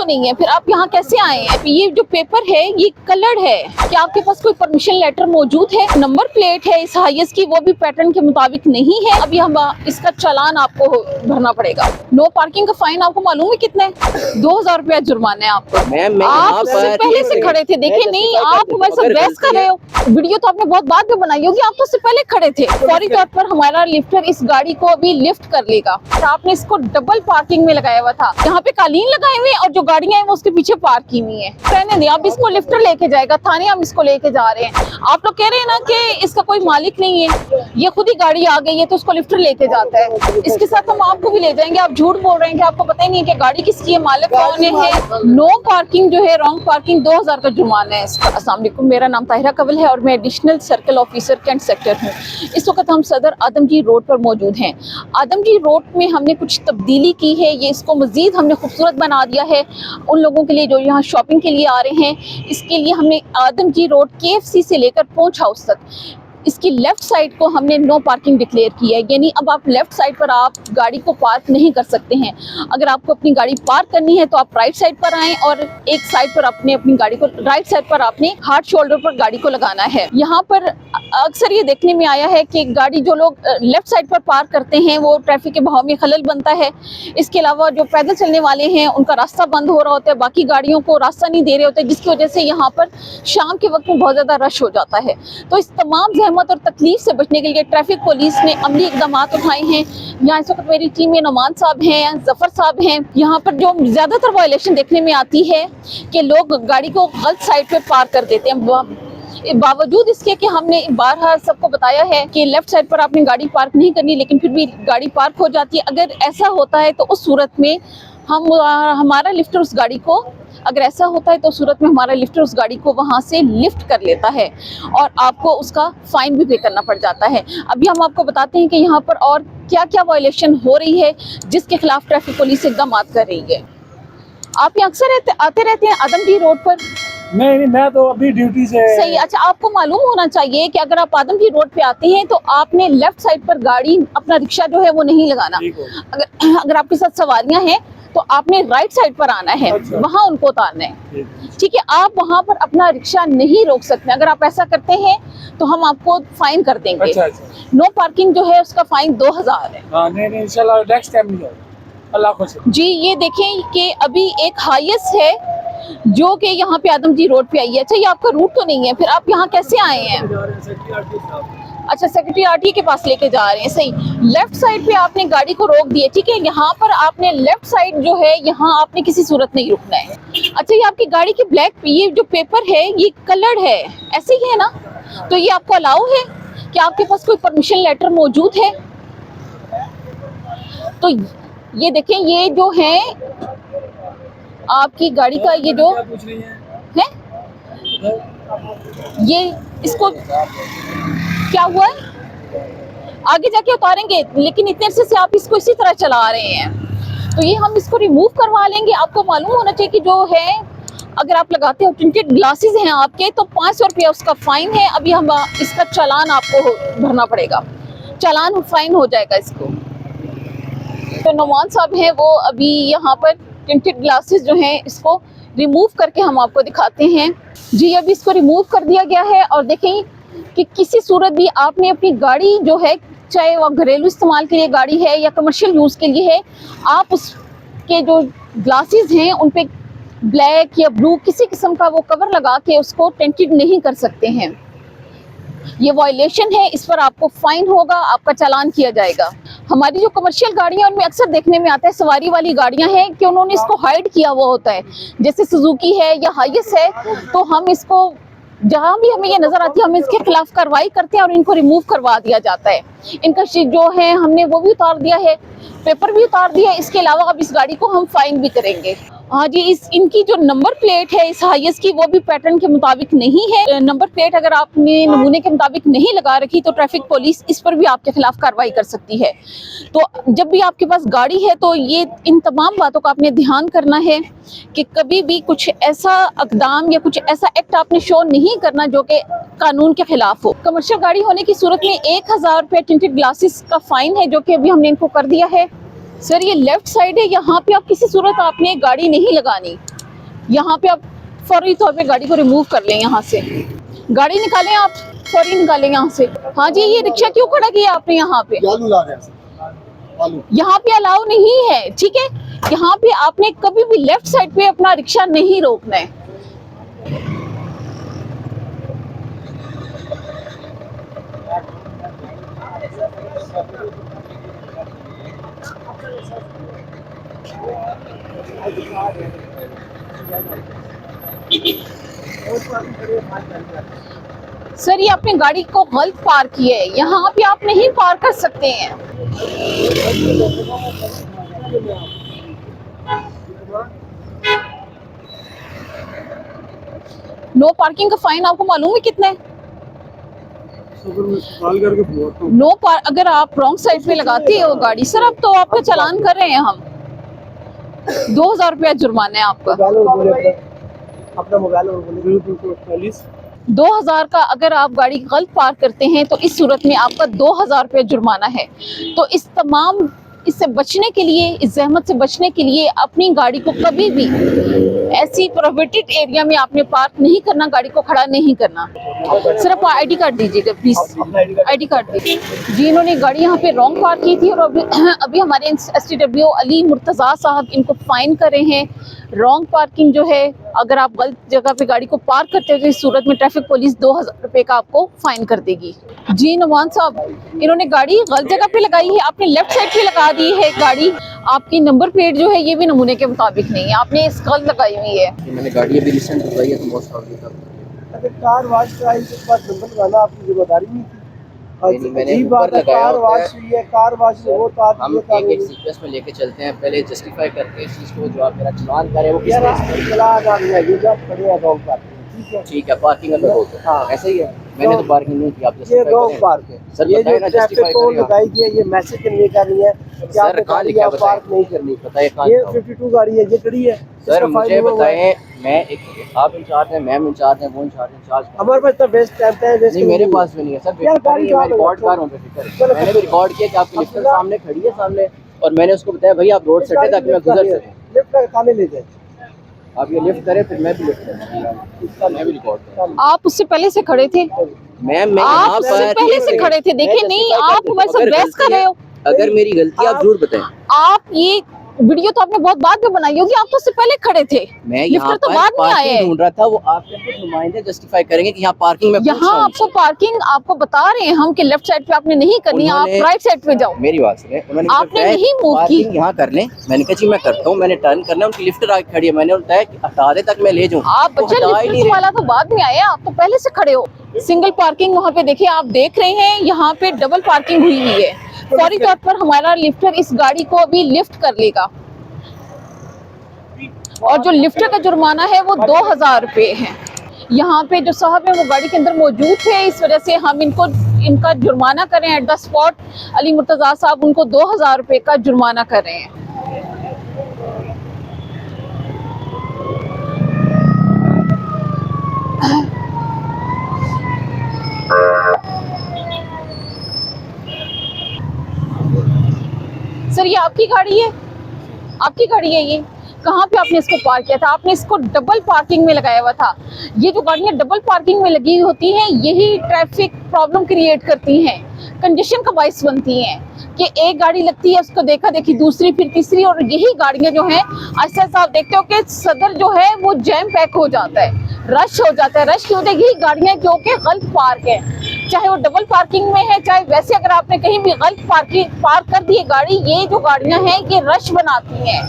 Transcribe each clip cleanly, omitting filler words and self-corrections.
तो नहीं है, फिर आप यहाँ कैसे आए हैं? ये जो पेपर है ये कलर्ड है, क्या आपके पास कोई परमिशन लेटर मौजूद है? नंबर प्लेट है इस हाईएस की, वो भी पैटर्न के मुताबिक नहीं है। अभी हम इसका चालान आपको भरना पड़ेगा। नो पार्किंग का फाइन आपको मालूम है कितना है? 2000 रुपया जुर्माना है आपको। आप पहले से खड़े थे, देखिए नहीं आप हमारे साथ बहस कर रहे हो। वीडियो तो आपने बहुत बाद में बनाई होगी, आप तो उससे पहले खड़े थे। फौरी तौर पर हमारा लिफ्टर इस गाड़ी को अभी लिफ्ट कर लेगा। आपने इसको डबल पार्किंग में लगाया हुआ था, यहाँ पे कालीन लगाए हुए और जो गाड़ियां हैं वो उसके पीछे पार्क की हुई है। कहने नहीं, अब इसको लिफ्टर लेके जाएगा थाने, हम इसको लेके जा रहे हैं। आप लोग कह रहे हैं ना कि इसका कोई मालिक नहीं है, ये खुद ही गाड़ी आ गई है तो उसको लिफ्टर लेके जाता है। इसके साथ हम आपको भी ले जाएंगे। आप झूठ बोल रहे हैं कि आपको पता ही नहीं है कि गाड़ी किसकी है, मालिक कौन है। नो पार्किंग जो है, रॉन्ग पार्किंग, 2000 का जुर्माना है इसका। अस्सलाम वालेकुम, मेरा नाम ताहिरा कवल है और मैं additional circle officer cantt sector हूँ। इस वक्त हम सदर आदमजी रोड पर मौजूद हैं। आदमजी रोड में हमने कुछ तब्दीली की है, ये इसको मजीद हमने खूबसूरत बना दिया है उन लोगों के लिए जो यहाँ शॉपिंग के लिए आ रहे हैं। इसके लिए हमने आदमजी रोड KFC से लेकर पोंछ हाउस तक इसकी लेफ्ट साइड को हमने नो पार्किंग डिक्लेयर की है, यानी अब आप लेफ्ट साइड पर आप गाड़ी को पार्क नहीं कर सकते हैं। अगर आपको अपनी गाड़ी पार्क करनी है तो आप राइट साइड पर आएं और एक साइड पर अपनी गाड़ी को, राइट साइड पर आपने हार्ड शोल्डर पर गाड़ी को लगाना है। यहाँ पर अक्सर ये देखने में आया है कि गाड़ी जो लोग लेफ्ट साइड पर पार्क करते हैं वो ट्रैफिक के बहाव में खलल बनता है। इसके अलावा जो पैदल चलने वाले हैं उनका रास्ता बंद हो रहा होता है, बाकी गाड़ियों को रास्ता नहीं दे रहे होते, जिसकी वजह से यहाँ पर शाम के वक्त में बहुत ज़्यादा रश हो जाता है। तो इस तमाम और तकलीफ से बचने के लिए ट्रैफिक पुलिस ने अमली इकदाम उठाए हैं। यहाँ इस वक्त मेरी टीम में नुमान साहब हैं, जफर साहब हैं। यहाँ पर जो ज्यादातर वायलेशन देखने में आती है कि लोग गाड़ी को गलत साइड पे पार्क कर देते हैं, बावजूद इसके कि हमने बारहा सबको बताया है कि लेफ्ट साइड पर आपने गाड़ी पार्क नहीं करनी, लेकिन फिर भी गाड़ी पार्क हो जाती है। अगर ऐसा होता है तो उस सूरत में हमारा लिफ्टर उस गाड़ी को, अगर ऐसा होता है तो सूरत में हमारा लिफ्टर उस गाड़ी को वहां से लिफ्ट कर लेता है और आपको उसका फाइन भी पे करना पड़ जाता है। अभी हम आपको बताते हैं कि यहाँ पर और क्या क्या वायलेशन हो रही है जिसके खिलाफ ट्रैफिक पुलिस इकदाम कर रही है। आप यहाँ अक्सर आते रहते हैं आदमजी रोड पर? नहीं, मैं तो अभी ड्यूटी से। सही, अच्छा आपको मालूम होना चाहिए कि अगर आप आदमजी रोड पे आते हैं तो आपने लेफ्ट साइड पर गाड़ी, अपना रिक्शा जो है वो नहीं लगाना। अगर आपके साथ सवारियां हैं तो आपने राइट साइड पर आना है, अच्छा। वहां उनको उतारना है, ठीक है। आप वहां पर अपना रिक्शा नहीं रोक सकते। अगर आप ऐसा करते हैं तो हम आपको फाइन कर देंगे। अच्छा, अच्छा। नो पार्किंग जो है उसका फाइन 2000 है। नहीं, इंशाल्लाह नेक्स्ट टाइम नहीं होगा। अल्लाह खुश। जी, ये देखें कि अभी एक हाईएस्ट है जो कि यहाँ पे आदमजी रोड पे आई है। अच्छा, ये आपका रूट तो नहीं है, फिर आप यहाँ कैसे आए हैं? अच्छा, सेक्रेटरी RTA के पास लेके जा रहे हैं। सही, लेफ्ट साइड पे आपने गाड़ी को रोक दिया, ठीक है। यहाँ पर आपने लेफ्ट साइड जो है यहाँ आपने किसी सूरत नहीं रुकना है। अच्छा, ये आपकी गाड़ी की ब्लैक, ये जो पेपर है ये कलर्ड है, ऐसे ही है ना? तो ये आपको अलाउ है कि आपके पास कोई परमिशन लेटर मौजूद है? तो ये देखें, ये जो है आपकी गाड़ी का ये जो है ये, इसको क्या हुआ है आगे जाके उतारेंगे, लेकिन इतने अरसे से आप इसको इसी तरह चला रहे हैं तो ये हम इसको रिमूव करवा लेंगे। आपको मालूम होना चाहिए कि जो है, अगर आप लगाते हो टिंटेड ग्लासेस हैं आपके तो 500 रुपया उसका फाइन है। अभी हम इसका चालान आपको भरना पड़ेगा, चालान फाइन हो जाएगा इसको। तो नुमान साहब हैं वो अभी यहाँ पर टिंटेड ग्लासेस जो हैं इसको रिमूव करके हम आपको दिखाते हैं। जी, अभी इसको रिमूव कर दिया गया है और देखें कि किसी सूरत भी आपने अपनी गाड़ी जो है, चाहे वो घरेलू इस्तेमाल के लिए गाड़ी है या कमर्शियल यूज़ के लिए है, आप उसके जो ग्लासेस हैं उन पे ब्लैक या ब्लू किसी किस्म का वो कवर लगा के उसको टेंटेड नहीं कर सकते हैं। ये वायलेशन है, इस पर आपको फाइन होगा, आपका चालान किया जाएगा। हमारी जो कमर्शियल गाड़ियां उनमें अक्सर देखने में आता है, सवारी वाली गाड़ियां हैं कि उन्होंने इसको हाइड किया हुआ होता है, जैसे सुजुकी है या हाईएस है, तो हम इसको जहां भी हमें ये नजर आती है हम इसके खिलाफ कार्रवाई करते हैं और इनको रिमूव करवा दिया जाता है। इनका जो है हमने वो भी उतार दिया है, पेपर भी उतार दिया है। इसके अलावा अब इस गाड़ी को हम फाइन भी करेंगे। हाँ जी, इनकी जो नंबर प्लेट है इस हाईएस की वो भी पैटर्न के मुताबिक नहीं है। नंबर प्लेट अगर आपने नमूने के मुताबिक नहीं लगा रखी तो ट्रैफिक पुलिस इस पर भी आपके खिलाफ कार्रवाई कर सकती है। तो जब भी आपके पास गाड़ी है तो ये इन तमाम बातों का आपने ध्यान करना है कि कभी भी कुछ ऐसा इक़दाम या कुछ ऐसा एक्ट आपने शो नहीं करना जो कि कानून के खिलाफ हो। कमर्शियल गाड़ी होने की सूरत में 1000 रुपये टिंटेड ग्लासेस का फाइन है जो कि अभी हमने इनको कर दिया है। सर ये लेफ्ट साइड है, यहाँ पे आप किसी सूरत आपने गाड़ी नहीं लगानी। यहाँ पे आप फौरी तौर पे गाड़ी को रिमूव कर लें, यहाँ से गाड़ी निकालें, आप फौरी निकालें यहाँ से। हाँ जी, ये रिक्शा क्यों खड़ा किया आपने यहाँ पे? यहाँ पे अलाउ नहीं है, ठीक है। यहाँ पे आपने कभी भी लेफ्ट साइड पे अपना रिक्शा नहीं रोकना है। सर ये आपने गाड़ी को गलत पार्क किया है, यहाँ पे आप नहीं पार्क कर सकते हैं। नो पार्किंग का फाइन आपको मालूम है कितना है? नो पार्क अगर आप रॉन्ग साइड पे लगाते हो गाड़ी सर, अब तो आपका चालान कर रहे हैं हम। 2000 रुपया जुर्माना है आपका। अपना मोबाइल 2000 का अगर आप गाड़ी गलत पार्क करते हैं तो इस सूरत में आपका 2000 रुपया जुर्माना है। तो इससे बचने के लिए, इस जहमत से बचने के लिए अपनी गाड़ी को कभी भी ऐसी प्रोहिबिटेड एरिया में आपने पार्क नहीं करना, गाड़ी को खड़ा नहीं करना। सर आप आईडी कार्ड दीजिएगा प्लीज, आईडी कार्ड दीजिए जी। इन्होंने गाड़ी यहाँ पे रॉन्ग पार्क की थी और अभी हमारे STWO अली मुर्तज़ा साहब इनको फाइन कर रहे हैं। रॉन्ग पार्किंग जो है, अगर आप गलत जगह पे गाड़ी को पार्क करते हो तो इस सूरत में ट्रैफिक पुलिस 2000 रुपए का आपको फाइन कर देगी। जी नुमान साहब, इन्होंने गाड़ी गलत जगह पे लगाई है, आपने लेफ्ट साइड पे लगा दी है गाड़ी। आपकी नंबर प्लेट जो है ये भी नमूने के मुताबिक नहीं है, आपने इस गलत लगाई हुई है। मैंने गाड़ी अभी रिसेंट लगाई है तो बहुत प्रॉब्लम था। अगर कार वाश कराई के बाद नंबर लगाना आपकी जिम्मेदारी नहीं थी। मैंने अजीब बात है, कार वाश हुई है, कार वाश वो तार हम एक सीक्वेंस में लेके चलते हैं, पहले जस्टिफाई करते हैं इस चीज़ को। जो आप मेरा चलान करें वो किस यार तरह से चला जा रही है, ये जब खड़े हैं रॉन्ग पार्क, ठीक है ठीक है, पार्किंग अगर हो तो हाँ। ऐसा ही है। मैंने तो पार्किंग नहीं की, आप ये जस्टिफाई रॉन्ग करें पार्क है। सर। ये बताइए जो ना, ट्रैफिक जस्टिफाई को करिए। लगाई गई है, ये मैसेज कन्वे कर रही है कि सर आपने कहाँ लिखा है पार्क नहीं करनी। बताइए कहाँ ये लिखा हुआ है? 52 गाड़ी है, ये खड़ी है सर मुझे बताएं, मैं एक आप इंचार्ज हैं, मैम इंचार्ज हैं, वो इंचार्ज हमारे पास तो बेस्ट टाइम है, नहीं मेरे पास भी नहीं है सर। यार, मैं रिकॉर्ड कर रहा हूँ, चलो, मैंने भी रिकॉर्ड किया कि आपकी लिफ्ट सामने खड़ी है सामने, और मैंने उसको बताया भाई आप रोड सेट है ताकि मैं गुजर सकूँ। लिफ्ट लगाने ले जाए, आप ये लिफ्ट करें फिर मैं भी लिफ्ट करूँ, मैं भी रिकॉर्ड करूँ। आप उससे पहले से खड़े थे, मैम मैं आप यहाँ उससे पर पहले से खड़े थे। देखिए नहीं, आप हमारे साथ बहस कर रहे हो। अगर मेरी गलती आप जरूर बताएं। आप ये वीडियो तो आपने बहुत बाद में बनाई होगी, आप तो उससे पहले खड़े थे। मैं यहाँ लिफ्टर तो पर बाद में आए पार्किंग हैं। ढूंढ रहा था, वो आपके कुछ नुमाइंदे जस्टिफाई करेंगे कि यहाँ पार्किंग में यहाँ आपको पार्किंग आपको बता रहे हैं हम कि लेफ्ट साइड पे आपने नहीं करनी, आप राइट साइड पे जाओ। मेरी बात सुने, उन्होंने मुझे आपने बताया नहीं मूव की। पार्किंग यहाँ कर लें। मैंने कहा जी मैं करता हूँ, मैंने टर्न करना है, उनकी लिफ्ट खड़ी है, मैंने बताया कि हटा दे तक मैं ले जाऊँ। आप बच्चे लिफ्ट वाला तो बाद में आए, आप तो पहले से खड़े हो। सिंगल पार्किंग वहाँ पे देखिए, आप देख रहे हैं यहाँ पे डबल पार्किंग हुई हुई है। फौरी तौर पर हमारा लिफ्टर इस गाड़ी को अभी लिफ्ट कर लेगा और जो लिफ्टर का जुर्माना है वो 2000 रुपए है। यहाँ पे जो साहब है वो गाड़ी के अंदर मौजूद थे, इस वजह से हम इनका जुर्माना करें at the spot. Ali Murtaza साहब उनको 2000 रुपए का जुर्माना कर रहे हैं। सर ये आपकी गाड़ी है, आपकी गाड़ी है ये? कहाँ पे आपने इसको पार्क किया था? आपने इसको डबल पार्किंग में लगाया हुआ था। ये जो गाड़ियाँ डबल पार्किंग में लगी होती हैं यही ट्रैफिक प्रॉब्लम क्रिएट करती हैं, कंजेशन का बाइस बनती हैं कि एक गाड़ी लगती है उसको देखा देखी दूसरी फिर तीसरी, और यही गाड़ियाँ जो हैं ऐसा आप देखते हो कि सदर जो है वो जैम पैक हो जाता है, रश हो जाता है। रश क्यों? यही गाड़ियाँ क्योंकि गलत पार्क है, चाहे वो डबल पार्किंग में है चाहे वैसे अगर आपने कहीं भी गलत पार्क कर दी है गाड़ी, ये जो गाड़ियाँ हैं ये रश बनाती हैं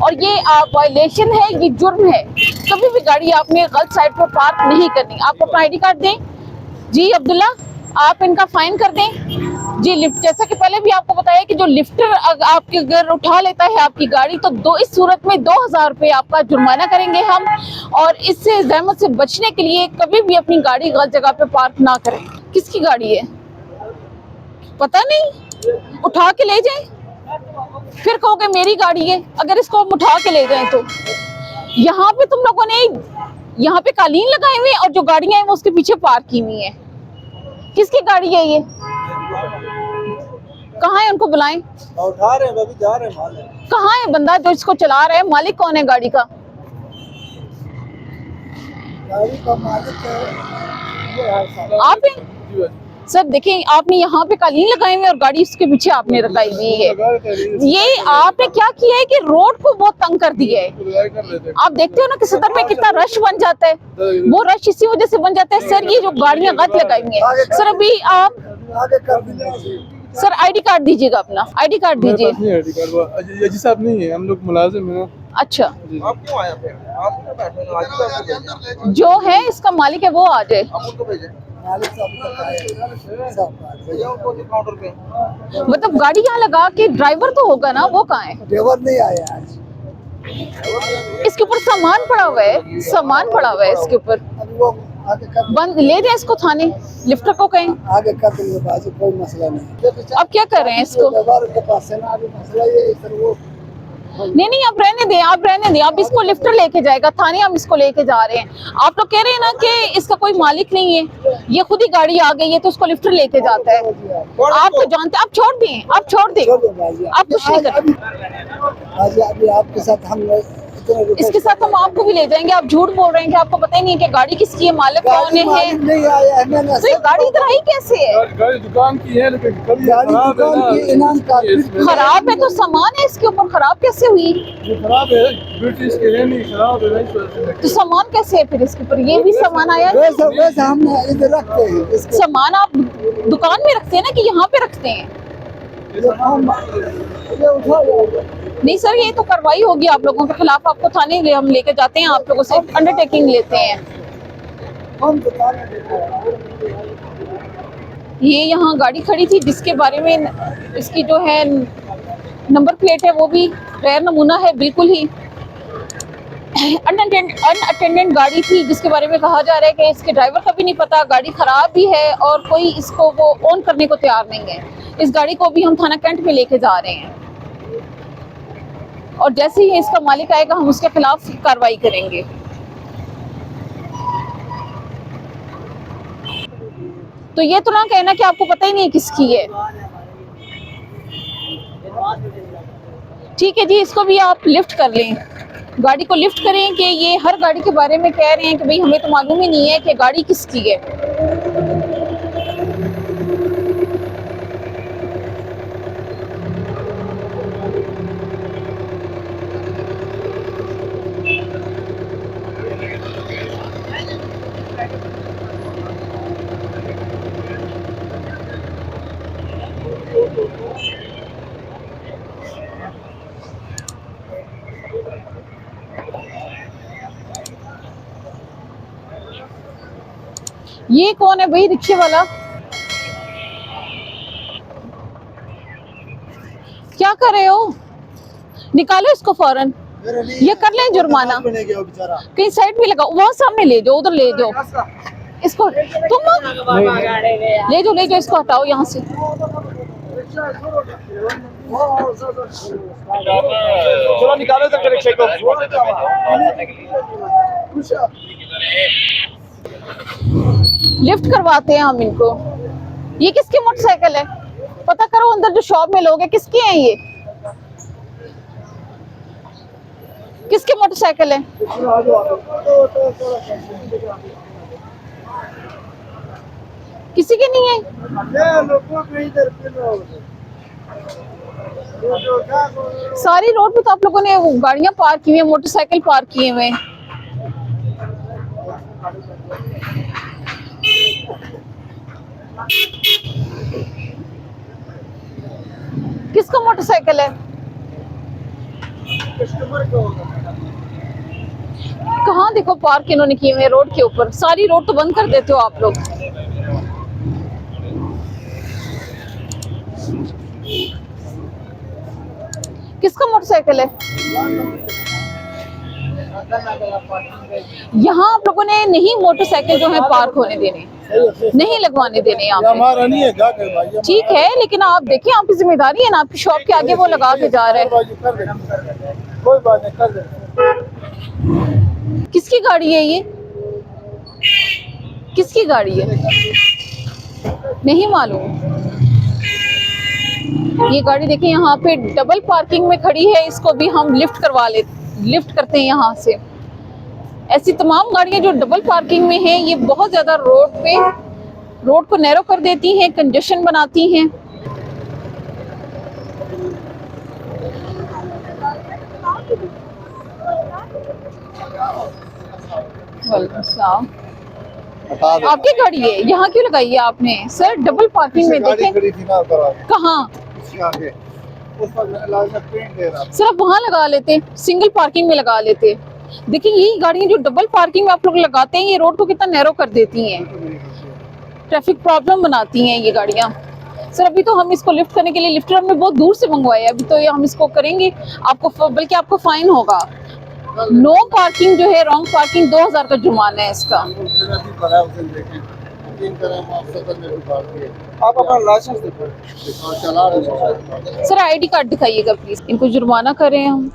और ये वायलेशन है, ये जुर्म है। कभी भी गाड़ी आपने गलत साइड पर पार्क नहीं करनी। आप अपना आईडी कार्ड दें जी। अब्दुल्ला आप इनका फाइन कर दें जी। लिफ्ट जैसा कि पहले भी आपको बताया कि जो लिफ्टर आपके अगर उठा लेता है आपकी गाड़ी तो इस सूरत में 2000 रुपये आपका जुर्माना करेंगे हम। और इससे जहमत से बचने के लिए कभी भी अपनी गाड़ी गलत जगह पे पार्क ना करें। किसकी गाड़ी है पता नहीं, उठा के ले जाएं, फिर कहोगे मेरी गाड़ी है। अगर इसको हम उठा के ले जाएं तो यहाँ पे तुम लोगों ने यहाँ पे कालीन लगाए हुए हैं और जो गाड़ियां हैं वो उसके पीछे पार्क की हुई हैं। किसकी गाड़ी है ये? कहाँ है, उनको बुलाएं। उठा रहे हैं, अभी जा रहे हैं माल है। कहाँ है बंदा जो इसको चला रहा है? मालिक कौन है गाड़ी का? गाड़ी का मालिक है ये है साहब। आप हैं? सर देखिए, आपने यहाँ पे कालीन लगाए हुए और गाड़ी उसके पीछे आपने रखाई हुई है। ये आपने क्या किया है कि रोड को बहुत तंग कर दिया है। आप देखते हो ना कि सदर में कितना रश बन जाता है, वो रश इसी वजह से बन जाता है। सर ये जो गाड़ियाँ गलत लगाई हुई हैं, सर अभी आप आगे कर देंगे। सर आईडी कार्ड दीजिएगा, अपना आईडी कार्ड दीजिए। जी साहब नहीं है, हम लोग मुलाजिम हैं। अच्छा, आप क्यों आए फिर? आप क्यों बैठे हो? आज जो है इसका मालिक है वो आ जाए। मालिक साहब काउंटर पे। मतलब गाड़ी यहाँ लगा के ड्राइवर तो होगा ना, वो कहाँ है? ड्राइवर नहीं आया आज। इसके ऊपर सामान पड़ा हुआ है, सामान पड़ा हुआ है इसके ऊपर। अभी वो आगे कर बंद ले जाए इसको थाने, लिफ्टर को कहें। आगे कर देंगे बाजू, कोई मसला नहीं। अब क्या कर रहे हैं इसको? ड्राइवर के पास है ना, अभी मसला ये है सर वो नहीं, आप रहने दें, आप रहने दें। अब इसको लिफ्टर लेके जाएगा थाने, हम इसको लेके जा रहे हैं। आप लोग कह रहे हैं ना कि इसका कोई मालिक नहीं है, ये खुद ही गाड़ी आ गई है तो उसको लिफ्टर लेके जाता है। आप तो जानते हैं, आप छोड़ दें, आप छोड़ दें, आप कुछ नहीं करें। आज अभी आपके साथ हम इसके साथ हम आपको भी ले जाएंगे। आप झूठ बोल रहे हैं कि आपको पता ही नहीं है कि गाड़ी किसकी है, मालिक कौन है। नहीं आया है, मैंने तो ये गाड़ी इधर आई कैसे है? गाड़ी दुकान की है, लेकिन गाड़ी दुकान की इनाम का खराब है तो सामान है इसके ऊपर, खराब कैसे हुई? खराब है, ब्रिटिश के है नहीं, खराब है। तो सामान कैसे है फिर इसके ऊपर? ये भी सामान आया है? वैसे हम इधर रखते हैं इसको। सामान आप दुकान में रखते हैं ना कि यहाँ पे रखते हैं? ये उठा जाएगा। नहीं सर, ये तो कार्रवाई होगी आप लोगों के खिलाफ। आपको थाने हम लेके जाते हैं, आप लोगों से अंडरटेकिंग लेते हैं। हम दुकान में ये यहाँ गाड़ी खड़ी थी जिसके बारे में इसकी जो है नंबर प्लेट है वो भी गैर नमूना है, बिल्कुल ही अनअटेंडेंट गाड़ी थी, जिसके बारे में कहा जा रहा है कि इसके ड्राइवर का भी नहीं पता, गाड़ी खराब भी है और कोई इसको वो ऑन करने को तैयार नहीं है। इस गाड़ी को भी हम थाना कैंट में लेके जा रहे हैं और जैसे ही इसका मालिक आएगा हम उसके खिलाफ कार्रवाई करेंगे। तो ये तो ना कहना कि आपको पता ही नहीं किसकी है। ठीक है जी, इसको भी आप लिफ्ट कर लें, गाड़ी को लिफ्ट करें कि ये हर गाड़ी के बारे में कह रहे हैं कि भाई हमें तो मालूम ही नहीं है कि गाड़ी किसकी है। ये कौन है भाई रिक्शे वाला? क्या कर रहे हो? निकालो इसको फौरन, ये कर लें जुर्माना। कहीं साइड भी लगा, वहाँ सामने ले जाओ, उधर ले जाओ इसको। तुम ले जाओ इसको, हटाओ यहाँ से। चलो निकालो तक रिक्शे को। लिफ्ट करवाते हैं हम इनको। ये किसकी मोटरसाइकिल है? पता करो अंदर जो शॉप में लोग हैं किसके हैं, ये किसकी मोटरसाइकिल है? किसी की नहीं है। सारी रोड पे तो आप लोगों ने गाड़ियां पार्क की हुई है, मोटरसाइकिल पार्क किए हुए हैं। किसका मोटरसाइकिल है? कहाँ देखो पार्क इन्होंने किए हुए रोड के ऊपर। सारी रोड तो बंद कर देते हो आप लोग। किसका मोटरसाइकिल है? यहाँ आप लोगों ने नहीं मोटरसाइकिल जो है पार्क होने देने, नहीं लगवाने देने यहाँ पे। हमारा नहीं है भाई। ठीक है, लेकिन आप देखिए आपकी जिम्मेदारी है ना, आपकी शॉप के आगे वो लगा के जा रहा है। कोई बात नहीं, कर दे। किसकी गाड़ी है ये? किसकी गाड़ी है? नहीं मालूम। ये गाड़ी देखिए यहाँ पे डबल पार्किंग में खड़ी है, इसको भी हम लिफ्ट करते हैं यहाँ से। ऐसी तमाम गाड़ियाँ जो डबल पार्किंग में हैं, ये बहुत ज़्यादा रोड को नैरो कर देती हैं, कंजेशन बनाती हैं। वालेकुम सलाम। आपकी गाड़ी है, यहाँ क्यों लगाई है आपने सर? डबल पार्किंग में देखें कहाँ सर, आप वहाँ लगा लेते, सिंगल पार्किंग में लगा लेते। देखिए यही गाड़ियाँ जो डबल पार्किंग में आप लोग लगाते हैं, ये रोड को कितना नैरो कर देती हैं, ट्रैफिक प्रॉब्लम बनाती हैं ये गाड़ियाँ। सर अभी तो हम इसको लिफ्ट करने के लिए लिफ्टर हमने बहुत दूर से मंगवाया है, अभी तो ये हम इसको करेंगे, आपको बल्कि आपको फाइन होगा। नो पार्किंग जो है, रॉन्ग पार्किंग, 2000 का जुर्माना है इसका। आप अपना लाइसेंस दिखाओ, चला रहे हो। सर आईडी कार्ड दिखाइएगा प्लीज, इनको जुर्माना करें हम।